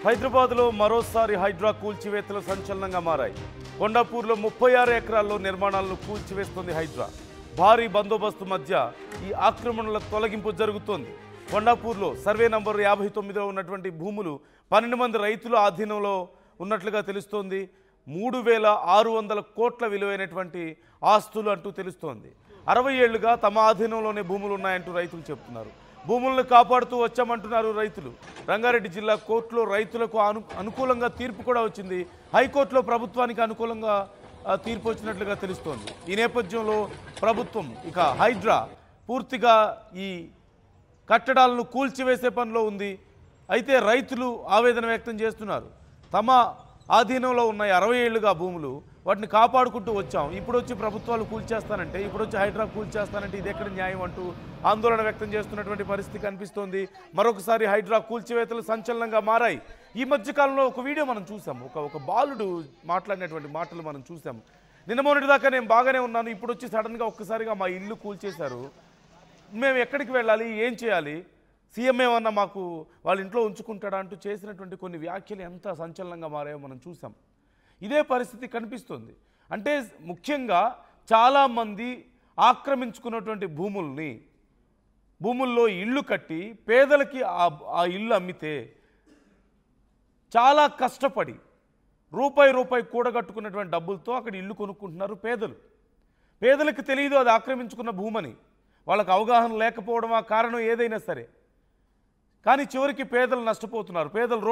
హైదరాబాద్లో మరోసారి హైడ్రా కూల్చివేతలు సంచలనంగా మారాయి. కొండాపూర్లో 36 ఎకరాల్లో నిర్మాణాలను కూల్చివేస్తుంది హైడ్రా. భారీ బందోబస్తు మధ్య ఈ ఆక్రమణల తొలగింపు జరుగుతోంది. కొండాపూర్లో సర్వే నంబర్ 59లో ఉన్నటువంటి భూములు 12 మంది రైతుల ఆధీనంలో ఉన్నట్లుగా తెలుస్తోంది. 3600 కోట్ల విలువైనటువంటి ఆస్తులు అంటూ తెలుస్తోంది. 60 ఏళ్లుగా తమ ఆధీనంలోనే భూములు ఉన్నాయంటూ రైతులు చెప్తున్నారు. భూములను కాపాడుతూ వచ్చామంటున్నారు రైతులు. రంగారెడ్డి జిల్లా కోర్టులో రైతులకు అనుకూలంగా తీర్పు కూడా వచ్చింది. హైకోర్టులో ప్రభుత్వానికి అనుకూలంగా తీర్పు వచ్చినట్లుగా తెలుస్తోంది. ఈ నేపథ్యంలో ప్రభుత్వం ఇక హైడ్రా పూర్తిగా ఈ కట్టడాలను కూల్చివేసే పనిలో ఉంది. అయితే రైతులు ఆవేదన వ్యక్తం చేస్తున్నారు. తమ ఆధీనంలో ఉన్నాయి 60 ఏళ్లుగా భూములు, వాటిని కాపాడుకుంటూ వచ్చాం, ఇప్పుడు వచ్చి ప్రభుత్వాలు కూల్చేస్తానంటే, ఇప్పుడు వచ్చి హైడ్రా కూల్చేస్తానంటే ఇది ఎక్కడ న్యాయం అంటూ ఆందోళన వ్యక్తం చేస్తున్నటువంటి పరిస్థితి కనిపిస్తోంది. మరొకసారి హైడ్రా కూల్చివేతలు సంచలనంగా మారాయి. ఈ మధ్యకాలంలో ఒక వీడియో మనం చూసాము. ఒక బాలుడు మాట్లాడినటువంటి మాటలు మనం చూసాము. నిన్న మొన్నటి దాకా నేను బాగానే ఉన్నాను, ఇప్పుడు వచ్చి సడన్గా ఒక్కసారిగా మా ఇల్లు కూల్చేశారు, మేము ఎక్కడికి వెళ్ళాలి, ఏం చేయాలి, సీఎం ఏమన్నా మాకు వాళ్ళ ఇంట్లో ఉంచుకుంటాడా అంటూ చేసినటువంటి కొన్ని వ్యాఖ్యలు ఎంత సంచలనంగా మారాయో మనం చూసాం. ఇదే పరిస్థితి కనిపిస్తుంది. అంటే ముఖ్యంగా చాలామంది ఆక్రమించుకున్నటువంటి భూముల్లో ఇళ్ళు కట్టి పేదలకి ఆ ఇల్లు అమ్మితే చాలా కష్టపడి రూపాయి కూడగట్టుకున్నటువంటి డబ్బులతో అక్కడ ఇల్లు కొనుక్కుంటున్నారు పేదలకు తెలియదు అది ఆక్రమించుకున్న భూమని. వాళ్ళకు అవగాహన లేకపోవడం ఆ కారణం ఏదైనా సరే, కానీ చివరికి పేదలు నష్టపోతున్నారు. పేదలు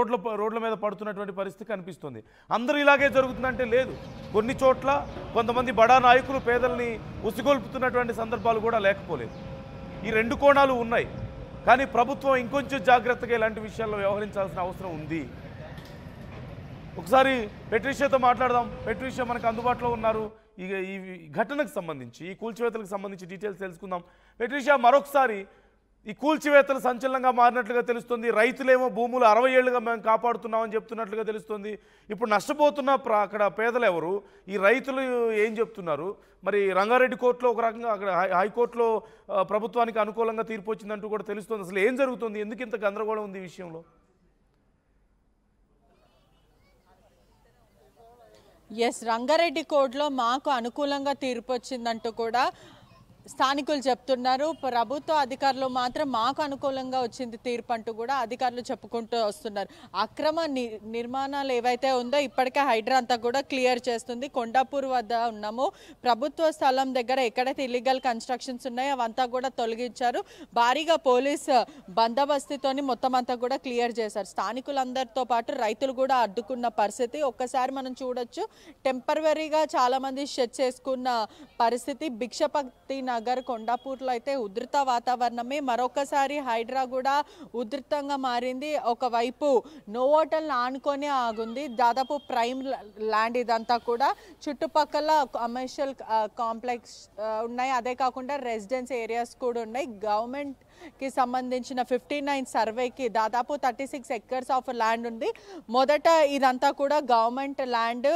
రోడ్ల మీద పడుతున్నటువంటి పరిస్థితి కనిపిస్తుంది. అందరూ ఇలాగే జరుగుతుందంటే లేదు. కొన్ని చోట్ల కొంతమంది బడా నాయకులు పేదల్ని ఉసిగొల్పుతున్నటువంటి సందర్భాలు కూడా లేకపోలేదు. ఈ రెండు కోణాలు ఉన్నాయి. కానీ ప్రభుత్వం ఇంకొంచెం జాగ్రత్తగా ఇలాంటి విషయాల్లో వ్యవహరించాల్సిన అవసరం ఉంది. ఒకసారి పెట్రిషియాతో మాట్లాడదాం. పెట్రిషియా మనకు అందుబాటులో ఉన్నారు. ఈ ఘటనకు సంబంధించి, ఈ కూల్చివేతలకు సంబంధించి డీటెయిల్స్ తెలుసుకుందాం. పెట్రిషియా, మరొకసారి ఈ కూల్చివేతలు సంచలనంగా మారినట్లుగా తెలుస్తుంది. రైతులేమో భూములు 60 ఏళ్లుగా మేము కాపాడుతున్నామని చెప్తున్నట్లుగా తెలుస్తుంది. ఇప్పుడు నష్టపోతున్న అక్కడ పేదలు ఎవరు, ఈ రైతులు ఏం చెప్తున్నారు? మరి రంగారెడ్డి కోర్టులో ఒక రకంగా, అక్కడ హైకోర్టులో ప్రభుత్వానికి అనుకూలంగా తీర్పు వచ్చిందంటూ కూడా తెలుస్తుంది. అసలు ఏం జరుగుతుంది, ఎందుకు ఇంత గందరగోళం ఉంది ఈ విషయంలో? ఎస్, రంగారెడ్డి కోర్టులో మాకు అనుకూలంగా తీర్పు వచ్చిందంటూ కూడా స్థానికులు చెప్తున్నారు. ప్రభుత్వ అధికారులు మాత్రం మాకు అనుకూలంగా వచ్చింది తీర్పు అంటూ కూడా అధికారులు చెప్పుకుంటూ వస్తున్నారు. అక్రమ నిర్మాణాలు ఏవైతే ఉందో ఇప్పటికే హైడ్రా అంతా కూడా క్లియర్ చేస్తుంది. కొండాపూర్ వద్ద ఉన్నాము. ప్రభుత్వ స్థలం దగ్గర ఎక్కడైతే ఇల్లీగల్ కన్స్ట్రక్షన్స్ ఉన్నాయో అవంతా కూడా తొలగించారు. భారీగా పోలీస్ బందోబస్తుతోని మొత్తం అంతా కూడా క్లియర్ చేశారు. స్థానికులందరితో పాటు రైతులు కూడా అడ్డుకున్న పరిస్థితి ఒక్కసారి మనం చూడొచ్చు. టెంపరవరీగా చాలా మంది షెడ్ చేసుకున్న పరిస్థితి. భిక్షపతి నగర్ కొండాపూర్లో అయితే ఉధృత వాతావరణమే. మరొకసారి హైడ్రా కూడా ఉధృతంగా మారింది. ఒకవైపు నోవోటల్ ఆనుకొని ఆగుంది. దాదాపు ప్రైమ్ ల్యాండ్ ఇదంతా కూడా. చుట్టుపక్కల కమర్షియల్ కాంప్లెక్స్ ఉన్నాయి. అదే కాకుండా రెసిడెన్స్ ఏరియాస్ కూడా ఉన్నాయి. గవర్నమెంట్కి సంబంధించిన 59 సర్వేకి దాదాపు 36 ఎకర్స్ ఆఫ్ ల్యాండ్ ఉంది. మొదట ఇదంతా కూడా గవర్నమెంట్ ల్యాండ్,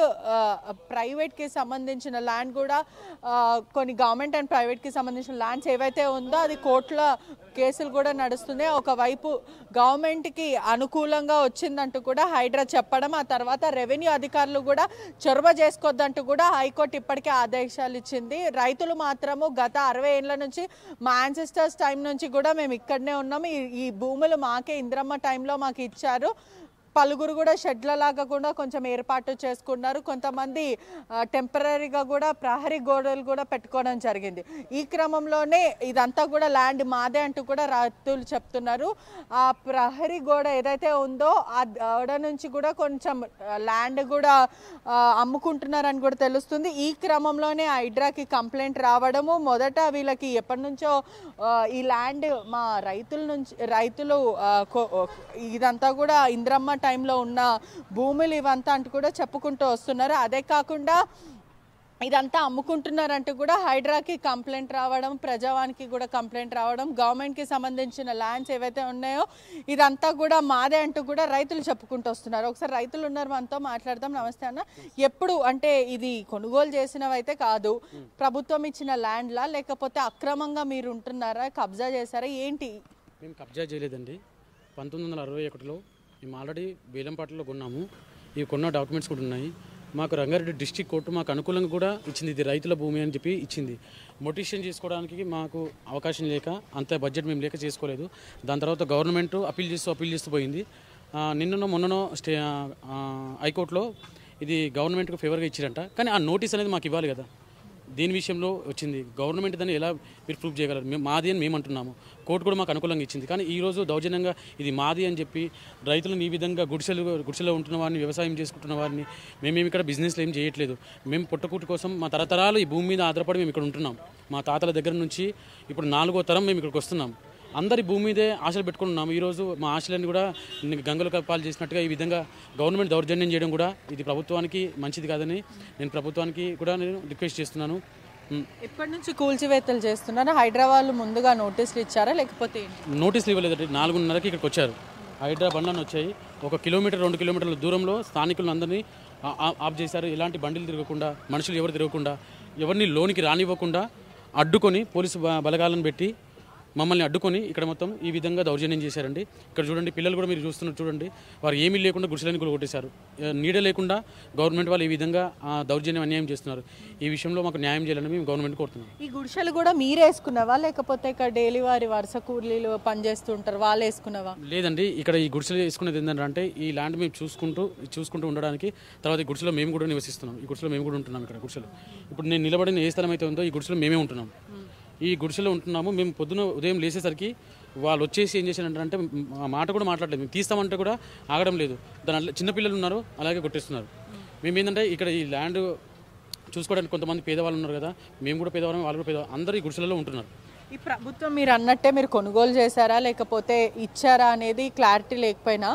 ప్రైవేట్కి సంబంధించిన ల్యాండ్ కూడా కొన్ని గవర్నమెంట్ అండ్ ప్రైవేట్కి సంబంధించిన ల్యాండ్స్ ఏవైతే ఉందో అది కోర్టుల కేసులు కూడా నడుస్తున్నాయి. ఒకవైపు గవర్నమెంట్కి అనుకూలంగా వచ్చిందంటూ కూడా హైడ్రా చెప్పడం, ఆ తర్వాత రెవెన్యూ అధికారులు కూడా చొరవ చేసుకోవద్దంటూ కూడా హైకోర్టు ఇప్పటికే ఆదేశాలు ఇచ్చింది. రైతులు మాత్రము గత 60 ఏళ్ల నుంచి మా యాన్సెస్టర్స్ టైం నుంచి కూడా మేము ఇక్కడనే ఉన్నాము, ఈ భూములు మాకే ఇంద్రమ్మ టైంలో మాకు ఇచ్చారు. పలువురు కూడా షెడ్లలాగా కూడా కొంచెం ఏర్పాటు చేసుకున్నారు. కొంతమంది టెంపరీగా కూడా ప్రహరీ గోడలు కూడా పెట్టుకోవడం జరిగింది. ఈ క్రమంలోనే ఇదంతా కూడా ల్యాండ్ మాదే అంటూ కూడా రైతులు చెప్తున్నారు. ఆ ప్రహరీ గోడ ఏదైతే ఉందో ఆ గోడ నుంచి కూడా కొంచెం ల్యాండ్ కూడా అమ్ముకుంటున్నారని కూడా తెలుస్తుంది. ఈ క్రమంలోనే హైడ్రాకి కంప్లైంట్ రావడము, మొదట వీళ్ళకి ఎప్పటి నుంచో ఈ ల్యాండ్ మా రైతులు ఇదంతా కూడా ఇంద్రమ్మ టైంలో ఉన్న భూములు ఇవంతా అంటూ కూడా చెప్పుకుంటూ వస్తున్నారు. అదే కాకుండా ఇదంతా అమ్ముకుంటున్నారంటూ కూడా హైడ్రాకి కంప్లైంట్ రావడం, ప్రజావానికి కూడా కంప్లైంట్ రావడం, గవర్నమెంట్కి సంబంధించిన ల్యాండ్స్ ఏవైతే ఉన్నాయో ఇదంతా కూడా మాదే అంటూ కూడా రైతులు చెప్పుకుంటూ వస్తున్నారు. ఒకసారి రైతులు ఉన్నారు, మనతో మాట్లాడదాం. నమస్తే అన్న, ఎప్పుడు అంటే ఇది కొనుగోలు చేసినవైతే కాదు, ప్రభుత్వం ఇచ్చిన ల్యాండ్లా లేకపోతే అక్రమంగా మీరు ఉంటున్నారా, కబ్జా చేశారా, ఏంటి? మేము కబ్జా చేయలేదండి. 1961లో మేము ఆల్రెడీ వేలంపాటలో కొన్నాము. ఇవి కొన్న డాక్యుమెంట్స్ కూడా ఉన్నాయి. మాకు రంగారెడ్డి డిస్ట్రిక్ట్ కోర్టు మాకు అనుకూలంగా కూడా ఇచ్చింది. ఇది రైతుల భూమి అని చెప్పి ఇచ్చింది. మొటిషన్ చేసుకోవడానికి మాకు అవకాశం లేక, అంత బడ్జెట్ మేము లేక చేసుకోలేదు. దాని తర్వాత గవర్నమెంట్ అప్పీల్ చేస్తూ పోయింది. నిన్ననో మొన్ననో హైకోర్టులో ఇది గవర్నమెంట్కి ఫేవర్గా ఇచ్చారంట. కానీ ఆ నోటీస్ అనేది మాకు ఇవ్వాలి కదా. దీని విషయంలో వచ్చింది. గవర్నమెంట్ దాన్ని ఎలా మీరు ప్రూఫ్ చేయగలరు? మాది అని మేము అంటున్నాము. కోర్టు కూడా మాకు అనుకూలంగా ఇచ్చింది. కానీ ఈరోజు దౌర్జన్యంగా ఇది మాది అని చెప్పి రైతులను ఈ విధంగా గుడిసెలో ఉంటున్న వారిని, వ్యవసాయం చేసుకుంటున్న వారిని, మేమేమి ఇక్కడ బిజినెస్లు ఏం చేయట్లేదు. మేము పుట్టకూటి కోసం మా తరతరాలు ఈ భూమి మీద ఆధారపడి మేము ఇక్కడ ఉంటున్నాం. మా తాతల దగ్గర నుంచి ఇప్పుడు 4వ తరం మేము ఇక్కడికి వస్తున్నాం. అందరి భూమి మీదే ఆశలు పెట్టుకున్నాము. ఈరోజు మా ఆశలన్నీ కూడా గంగలు కప్పాలు చేసినట్టుగా ఈ విధంగా గవర్నమెంట్ దౌర్జన్యం చేయడం కూడా ఇది ప్రభుత్వానికి మంచిది కాదని నేను ప్రభుత్వానికి కూడా నేను రిక్వెస్ట్ చేస్తున్నాను. ఇప్పటి నుంచి కూల్చివేతలు చేస్తున్నారా? హైదరాబాద్ ముందుగా నోటీసులు ఇచ్చారా లేకపోతే నోటీసులు ఇవ్వలేదండి. 4:30కి ఇక్కడికి వచ్చారు. హైదరాబాద్ బండ్లను వచ్చాయి. 1 కిలోమీటర్ 2 కిలోమీటర్ల దూరంలో స్థానికులను అందరినీ ఆఫ్ చేశారు. ఎలాంటి బండిలు తిరగకుండా, మనుషులు ఎవరు తిరగకుండా, ఎవరిని లోనికి రానివ్వకుండా అడ్డుకొని పోలీసు బలగాలను పెట్టి మమ్మల్ని అడ్డుకొని ఇక్కడ మొత్తం ఈ విధంగా దౌర్జన్యం చేశారండి. ఇక్కడ చూడండి, పిల్లలు కూడా మీరు చూస్తున్నారు చూడండి. వారు ఏమీ లేకుండా గుడిసెలని కూడా కొట్టేశారు. నీడ లేకుండా గవర్నమెంట్ వాళ్ళు ఈ విధంగా దౌర్జన్యం అన్యాయం చేస్తున్నారు. ఈ విషయంలో మాకు న్యాయం చేయాలని మేము గవర్నమెంట్ కోరుతున్నాం. ఈ గుడిసెలు కూడా మీరు వేసుకున్నావా లేకపోతే ఇక్కడ డైలీ వారి వరుస కూలీలు పనిచేస్తుంటారు వాళ్ళు వేసుకున్నావా? లేదండి, ఇక్కడ ఈ గుడిసెలు వేసుకునేది ఏంటంటే ఈ ల్యాండ్ మేము చూసుకుంటూ ఉండడానికి. తర్వాత ఈ గుడిసెలో మేము కూడా నివసిస్తున్నాం. ఈ గుడిసెలో మేము కూడా ఉంటున్నాం. ఇక్కడ గుడిసెలు ఇప్పుడు నేను నిలబడిన ఏ స్థలం అయితే ఉందో ఈ గుడిసెలో మేమే ఉంటున్నాం. ఈ గుడిసెలో ఉంటున్నాము. మేము ఉదయం లేచేసరికి వాళ్ళు వచ్చేసి ఏం చేశారంటే మాట కూడా మాట్లాడలేదు. మేము తీస్తామంటే కూడా ఆగడం లేదు. దాని చిన్నపిల్లలు ఉన్నారు, అలాగే కొట్టేస్తున్నారు. మేము ఏంటంటే ఇక్కడ ఈ ల్యాండ్ చూసుకోవడానికి కొంతమంది పేదవాళ్ళు ఉన్నారు కదా, మేము కూడా పేదవాళ్ళం, వాళ్ళు కూడా పేదవాళ్ళు, అందరూ ఈ గుడిసెలలో ఉంటున్నారు. ఈ ప్రభుత్వం మీరు అన్నట్టే మీరు కొనుగోలు చేశారా లేకపోతే ఇచ్చారా అనేది క్లారిటీ లేకపోయినా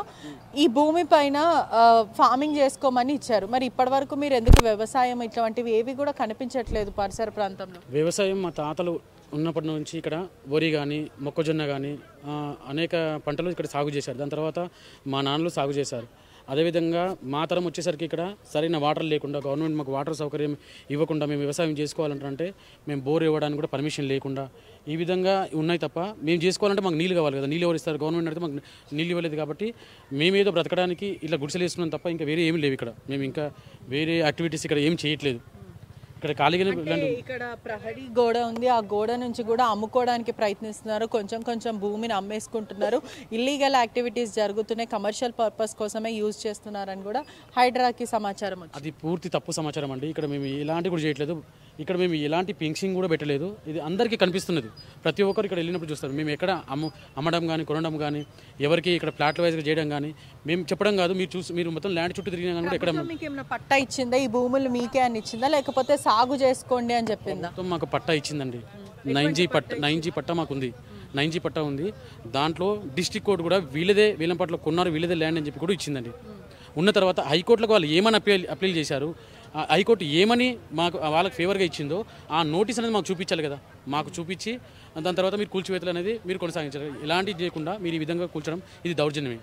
ఈ భూమి పైన ఫార్మింగ్ చేసుకోమని ఇచ్చారు. మరి ఇప్పటి వరకు మీరు ఎందుకు వ్యవసాయం ఇట్లాంటివి ఏవి కూడా కనిపించట్లేదు పరిసర ప్రాంతంలో? వ్యవసాయం మా తాతలు ఉన్నప్పటి నుంచి ఇక్కడ వరి కానీ, మొక్కజొన్న కానీ అనేక పంటలు ఇక్కడ సాగు చేశారు. దాని తర్వాత మా నాన్నలు సాగు చేశారు. అదేవిధంగా మా తరం వచ్చేసరికి ఇక్కడ సరైన వాటర్ లేకుండా, గవర్నమెంట్ మాకు వాటర్ సౌకర్యం ఇవ్వకుండా మేము వ్యవసాయం చేసుకోవాలంటే మేము బోర్ ఇవ్వడానికి కూడా పర్మిషన్ లేకుండా ఈ విధంగా ఉన్నాయి తప్ప మేము చేసుకోవాలంటే మాకు నీళ్ళు కావాలి కదా. నీళ్ళు ఎవరు ఇస్తారు? గవర్నమెంట్ అయితే మాకు నీళ్ళు ఇవ్వలేదు. కాబట్టి మేమేదో బ్రతకడానికి ఇట్లా గుడిసెలు వేసుకున్నాం తప్ప ఇంకా వేరే ఏమీ లేవు ఇక్కడ. మేము ఇంకా వేరే యాక్టివిటీస్ ఇక్కడ ఏం చేయట్లేదు. ఇక్కడ ఖాళీగానే ఇక్కడ ప్రహరీ గోడ ఉంది. ఆ గోడ నుంచి కూడా అమ్ముకోవడానికి ప్రయత్నిస్తున్నారు. కొంచెం భూమిని అమ్మేసుకుంటున్నారు. ఇల్లీగల్ యాక్టివిటీస్ జరుగుతున్నాయి. కమర్షియల్ పర్పస్ కోసమే యూజ్ చేస్తున్నారని కూడా హైడ్రాకి సమాచారం వచ్చింది. అది పూర్తి తప్పు సమాచారం అండి. ఇక్కడ మేము ఎలాంటి కూడా చేయట్లేదు. ఇక్కడ మేము ఎలాంటి ఫెన్సింగ్ కూడా పెట్టలేదు. ఇది అందరికీ కనిపిస్తున్నది. ప్రతి ఒక్కరు ఇక్కడ వెళ్ళినప్పుడు చూస్తారు. మేము ఎక్కడ అమ్మడం కానీ, కొనడం కానీ, ఎవరికి ఇక్కడ ఫ్లాట్ వైజ్గా చేయడం కానీ మేము చెప్పడం కాదు. మీరు మొత్తం ల్యాండ్ చుట్టూ తిరిగినా కానీ కూడా ఇక్కడ మీకు ఏమైనా పట్టా ఇచ్చిందా? ఈ భూములు మీకే అని ఇచ్చిందా లేకపోతే సాగు చేసుకోండి అని చెప్పిందా? మాకు పట్టా ఇచ్చిందండి. 9G పట్టా మాకు ఉంది. 9G పట్టా ఉంది. దాంట్లో డిస్ట్రిక్ట్ కోర్టు కూడా వీళ్ళంపట్లో కొన్నారు, వీళ్ళదే ల్యాండ్ అని చెప్పి కూడా ఇచ్చిందండి. ఉన్న తర్వాత హైకోర్టులకు వాళ్ళు ఏమని అప్పీల్ చేశారు, హైకోర్టు ఏమని మాకు వాళ్ళకి ఫేవర్గా ఇచ్చిందో ఆ నోటీస్ అనేది మాకు చూపించాలి కదా. మాకు చూపించి దాని తర్వాత మీరు కూల్చివేతలు అనేది మీరు కొనసాగించాలి. ఎలాంటివి చేయకుండా మీరు ఈ విధంగా కూల్చడం ఇది దౌర్జన్యమే.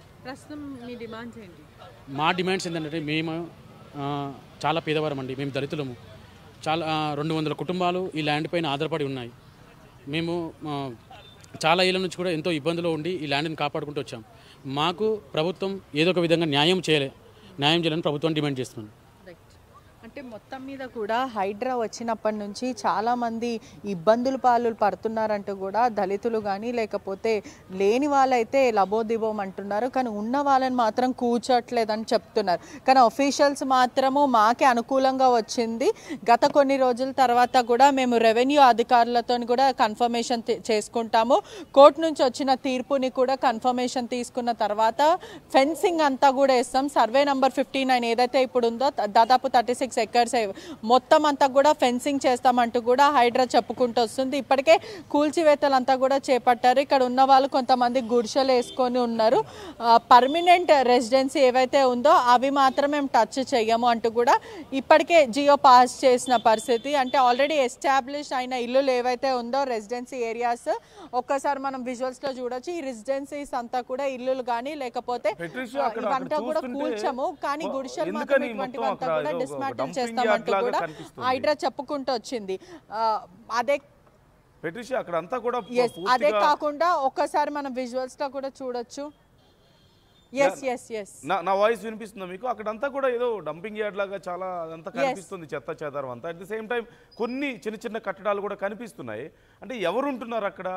మా డిమాండ్స్ ఏంటంటే మేము చాలా పేదవారం అండి. మేము దళితులము. చాలా 200 కుటుంబాలు ఈ ల్యాండ్ పైన ఆధారపడి ఉన్నాయి. మేము చాలా ఏళ్ళ నుంచి కూడా ఎంతో ఇబ్బందులు ఉండి ఈ ల్యాండ్ని కాపాడుకుంటూ వచ్చాం. మాకు ప్రభుత్వం ఏదో ఒక విధంగా న్యాయం చేయాలని ప్రభుత్వాన్ని డిమాండ్ చేస్తున్నాను. అంటే మొత్తం మీద కూడా హైడ్రా వచ్చినప్పటి నుంచి చాలామంది ఇబ్బందులు పడుతున్నారంటూ కూడా దళితులు కానీ లేకపోతే లేని వాళ్ళైతే లబోదిబోం అంటున్నారు. కానీ ఉన్న వాళ్ళని మాత్రం కూర్చోట్లేదని చెప్తున్నారు. కానీ అఫీషియల్స్ మాత్రము మాకే అనుకూలంగా వచ్చింది. గత కొన్ని రోజుల తర్వాత కూడా మేము రెవెన్యూ అధికారులతో కూడా కన్ఫర్మేషన్ చేసుకుంటాము. కోర్టు నుంచి వచ్చిన తీర్పుని కూడా కన్ఫర్మేషన్ తీసుకున్న తర్వాత ఫెన్సింగ్ అంతా కూడా వేస్తాం. సర్వే నంబర్ 59 ఏదైతే ఇప్పుడు ఉందో దాదాపు 36 ఎకర్స్ మొత్తం అంతా కూడా ఫెన్సింగ్ చేస్తామంటూ కూడా హైడ్రా చెప్పుకుంటూ వస్తుంది. ఇప్పటికే కూల్చివేతలు అంతా కూడా చేపట్టారు. ఇక్కడ ఉన్న వాళ్ళు కొంతమంది గుడిసెలు వేసుకొని ఉన్నారు. పర్మనెంట్ రెసిడెన్సీ ఏవైతే ఉందో అవి మాత్రం మేము టచ్ చెయ్యము అంటూ కూడా ఇప్పటికే జియో పాస్ చేసిన పరిస్థితి. అంటే ఆల్రెడీ ఎస్టాబ్లిష్ అయిన ఇల్లులు ఏవైతే ఉందో రెసిడెన్సీ ఏరియాస్ ఒక్కసారి మనం విజువల్స్ లో చూడొచ్చు. ఈ రెసిడెన్సీస్ అంతా కూడా ఇల్లులు కానీ లేకపోతే ఇవంతా కూడా కూల్చము, కానీ గుడిసెలు మాత్రం ఇటువంటివంతా కూడా డిస్మాంటిల్ చేస్తామంటూ కూడా హైడ్రా చెప్పుకుంటూ వచ్చింది. అదే కాకుండా ఒక్కసారి మనం విజువల్స్ లో కూడా చూడొచ్చు. నా వాయిస్ వినిపిస్తుందా మీకు? అక్కడంతా కూడా ఏదో డంపింగ్ యార్డ్ లాగా చాలా అదంతా కనిపిస్తుంది, చెత్త చెదారం అంతా. అట్ ది సేమ్ టైం కొన్ని చిన్న చిన్న కట్టడాలు కూడా కనిపిస్తున్నాయి. అంటే ఎవరు ఉంటున్నారు అక్కడ,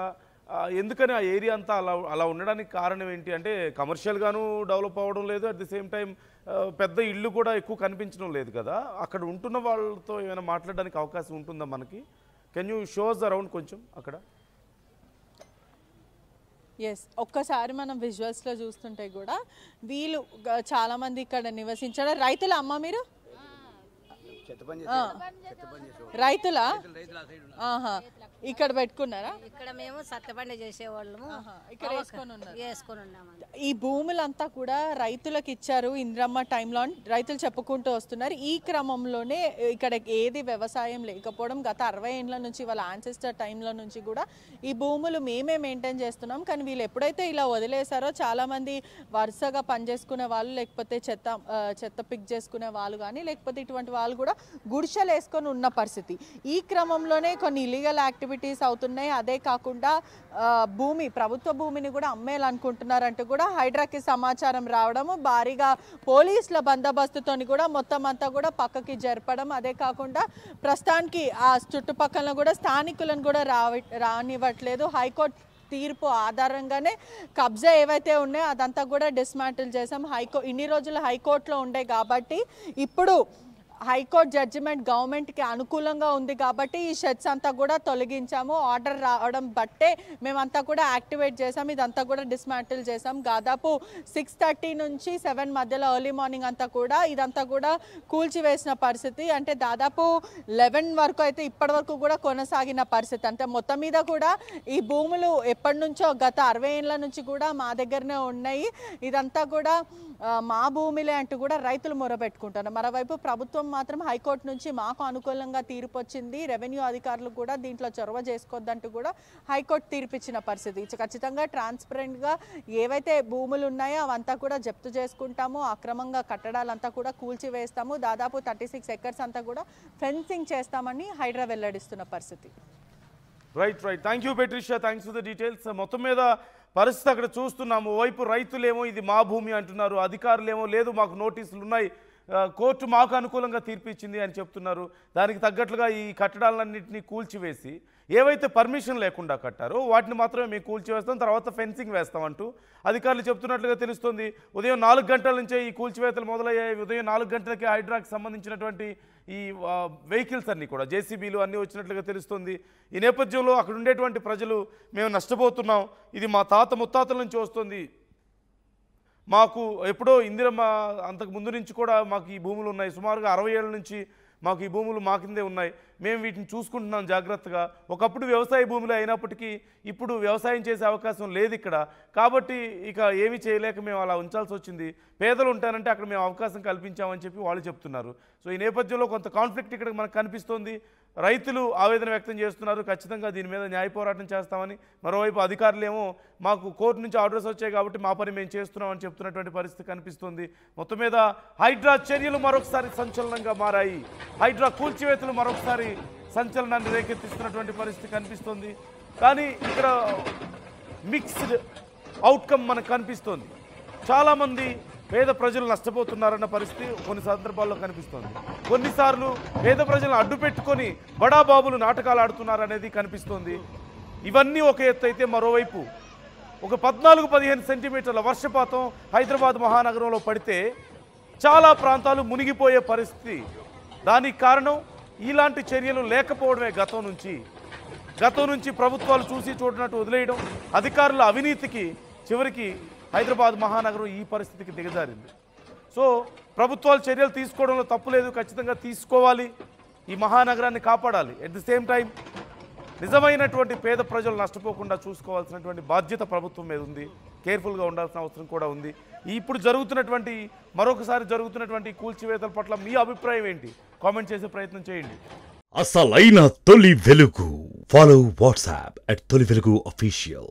ఎందుకని ఆ ఏరియా అంతా అలా ఉండడానికి కారణం ఏంటి? అంటే కమర్షియల్గాను డెవలప్ అవ్వడం లేదు, అట్ ది సేమ్ టైం పెద్ద ఇళ్ళు కూడా ఎక్కువ కనిపించడం లేదు కదా. అక్కడ ఉంటున్న వాళ్ళతో ఏమైనా మాట్లాడడానికి అవకాశం ఉంటుందా మనకి? కెన్ యూ షోస్ అరౌండ్ కొంచెం అక్కడ? ఒక్కసారి మనం విజువల్స్లో చూస్తుంటే కూడా వీళ్ళు చాలామంది ఇక్కడ నివసించారు. రైతుల అమ్మ మీరు? రైతులా? ఇక్కడ పెట్టుకున్నారా? ఇక్కడ మేము సత్తబండి చేసేవాళ్ళము, ఇక్కడ వేసుకొని ఉన్నాము. ఈ భూములంతా కూడా రైతులకు ఇచ్చారు ఇంద్రమ్మ టైంలో అని రైతులు చెప్పుకుంటూ వస్తున్నారు. ఈ క్రమంలోనే ఇక్కడ ఏది వ్యవసాయం లేకపోవడం గత 60 ఏళ్ళ నుంచి వాళ్ళ యాన్సెస్టర్ టైంలో నుంచి కూడా ఈ భూములు మేమే మెయింటైన్ చేస్తున్నాం. కానీ వీళ్ళు ఎప్పుడైతే ఇలా వదిలేశారో చాలామంది వరుసగా పనిచేసుకునే వాళ్ళు, లేకపోతే చెత్త పిక్ చేసుకునే వాళ్ళు కానీ, లేకపోతే ఇటువంటి వాళ్ళు కూడా గుడిసెలు వేసుకొని ఉన్న పరిస్థితి. ఈ క్రమంలోనే కొన్ని ఇల్లీగల్ యాక్టివిటీస్ అవుతున్నాయి. అదే కాకుండా ప్రభుత్వ భూమిని కూడా అమ్మేయాలనుకుంటున్నారంటూ కూడా హైడ్రాకి సమాచారం రావడము, భారీగా పోలీసుల బందోబస్తుతో కూడా మొత్తం అంతా కూడా పక్కకి జరపడం. అదే కాకుండా ప్రస్తుతానికి ఆ చుట్టుపక్కల కూడా స్థానికులను కూడా రానివ్వట్లేదు. హైకోర్టు తీర్పు ఆధారంగానే కబ్జా ఏవైతే ఉన్నాయో అదంతా కూడా డిస్మాంటిల్ చేసాం. ఇన్ని రోజులు హైకోర్టులో ఉండే కాబట్టి ఇప్పుడు హైకోర్టు జడ్జిమెంట్ గవర్నమెంట్కి అనుకూలంగా ఉంది కాబట్టి ఈ షెడ్స్ అంతా కూడా తొలగించాము. ఆర్డర్ రావడం బట్టే మేమంతా కూడా యాక్టివేట్ చేసాం, ఇదంతా కూడా డిస్మాంటిల్ చేసాం. దాదాపు 6:30 నుంచి 7 మధ్యలో ఎర్లీ మార్నింగ్ అంతా కూడా ఇదంతా కూడా కూల్చివేసిన పరిస్థితి. అంటే దాదాపు 11 వరకు అయితే ఇప్పటి వరకు కూడా కొనసాగిన పరిస్థితి. అంటే మొత్తం మీద కూడా ఈ భూములు ఎప్పటి నుంచో గత 60 ఏళ్ళ నుంచి కూడా మా దగ్గరనే ఉన్నాయి. ఇదంతా కూడా మా భూమిలే అంటూ కూడా రైతులు మొరబెట్టుకుంటున్నారు. మరోవైపు ప్రభుత్వం మాత్రం హైకోర్టు నుంచి మాకు అనుకూలంగా తీర్పు వచ్చింది, రెవెన్యూ అధికారులు కూడా దీంట్లో చొరవ చేసుకోవద్దంటూ కూడా హైకోర్టు తీర్పిచ్చిన పరిస్థితి. ఖచ్చితంగా ట్రాన్స్పరెంట్గా ఏవైతే భూములు ఉన్నాయో అవంతా కూడా జప్తు చేసుకుంటాము, అక్రమంగా కట్టడాలంతా కూడా కూల్చివేస్తాము, దాదాపు 36 ఎకర్స్ అంతా కూడా ఫెన్సింగ్ చేస్తామని హైడ్రా వెల్లడిస్తున్న పరిస్థితి. Right. Thank you Patricia, thanks for the details. మొత్తం మీద పరిస్థితి అక్కడ చూస్తున్నాము. వైపు రైతులేమో ఇది మా భూమి అంటున్నారు, అధికారులేమో లేదు మాకు నోటీసులు ఉన్నాయి, కోర్టు మాకు అనుకూలంగా తీర్పు ఇచ్చింది అని చెప్తున్నారు. దానికి తగ్గట్లుగా ఈ కట్టడాలన్నింటినీ కూల్చివేసి ఏవైతే పర్మిషన్ లేకుండా కట్టారో వాటిని మాత్రమే మేము కూల్చివేస్తాం, తర్వాత ఫెన్సింగ్ వేస్తామంటూ అధికారులు చెప్తున్నట్లుగా తెలుస్తుంది. ఉదయం 4 గంటల నుంచే ఈ కూల్చివేతలు మొదలయ్యాయి. ఉదయం 4 గంటలకి హైడ్రాకి సంబంధించినటువంటి ఈ వెహికల్స్ అన్నీ కూడా జేసీబీలు అన్నీ వచ్చినట్లుగా తెలుస్తుంది. ఈ నేపథ్యంలో అక్కడ ఉండేటువంటి ప్రజలు మేము నష్టపోతున్నాం, ఇది మా తాత ముత్తాతల నుంచి వస్తుంది, మాకు ఎప్పుడో ఇందిరమ్మ అంతకు ముందు నుంచి కూడా మాకు ఈ భూములు ఉన్నాయి, సుమారుగా 60 ఏళ్ళ నుంచి మాకు ఈ భూములు మా కిందే ఉన్నాయి, మేము వీటిని చూసుకుంటున్నాం జాగ్రత్తగా. ఒకప్పుడు వ్యవసాయ భూములు అయినప్పటికీ ఇప్పుడు వ్యవసాయం చేసే అవకాశం లేదు ఇక్కడ, కాబట్టి ఇక ఏమీ చేయలేక మేము అలా ఉంచాల్సి వచ్చింది, పేదలు ఉంటానంటే అక్కడ మేము అవకాశం కల్పించామని చెప్పి వాళ్ళు చెప్తున్నారు. సో ఈ నేపథ్యంలో కొంత కాన్ఫ్లిక్ట్ ఇక్కడ మనకు కనిపిస్తోంది. రైతులు ఆవేదన వ్యక్తం చేస్తున్నారు, ఖచ్చితంగా దీని మీద న్యాయ పోరాటం చేస్తామని. మరోవైపు అధికారులేమో మాకు కోర్టు నుంచి ఆర్డర్స్ వచ్చాయి కాబట్టి మా పని మేము చేస్తున్నామని చెప్తున్నటువంటి పరిస్థితి కనిపిస్తుంది. మొత్తం మీద హైడ్రా చర్యలు మరొకసారి సంచలనంగా మారాయి. హైడ్రా కూల్చివేతలు మరొకసారి సంచలనాన్ని రేకెత్తిస్తున్నటువంటి పరిస్థితి కనిపిస్తుంది. కానీ ఇక్కడ మిక్స్డ్ అవుట్కమ్ మనకు కనిపిస్తోంది. చాలామంది పేద ప్రజలు నష్టపోతున్నారన్న పరిస్థితి కొన్ని సందర్భాల్లో కనిపిస్తోంది. కొన్నిసార్లు పేద ప్రజలను అడ్డు పెట్టుకొని బడాబాబులు నాటకాలు ఆడుతున్నారనేది కనిపిస్తోంది. ఇవన్నీ ఒక ఎత్తు అయితే, మరోవైపు ఒక 14-15 సెంటీమీటర్ల వర్షపాతం హైదరాబాద్ మహానగరంలో పడితే చాలా ప్రాంతాలు మునిగిపోయే పరిస్థితి. దానికి కారణం ఇలాంటి చర్యలు లేకపోవడమే. గతం నుంచి ప్రభుత్వాలు చూసి చూడనట్టు వదిలేయడం, అధికారుల అవినీతికి చివరికి హైదరాబాద్ మహానగరం ఈ పరిస్థితికి దిగజారింది. సో ప్రభుత్వాలు చర్యలు తీసుకోవడంలో తప్పు లేదు, ఖచ్చితంగా తీసుకోవాలి, ఈ మహానగరాన్ని కాపాడాలి. ఎట్ ది సేమ్ టైం నిజమైనటువంటి పేద ప్రజలు నష్టపోకుండా చూసుకోవాల్సినటువంటి బాధ్యత ప్రభుత్వం మీద ఉంది, కేర్ఫుల్గా ఉండాల్సిన అవసరం కూడా ఉంది. ఇప్పుడు మరొకసారి జరుగుతున్నటువంటి కూల్చివేతల పట్ల మీ అభిప్రాయం ఏంటి? కామెంట్ చేసే ప్రయత్నం చేయండి. అసలైన తొలి వెలుగు. ఫాలో వాట్సాప్ @తొలి వెలుగు official.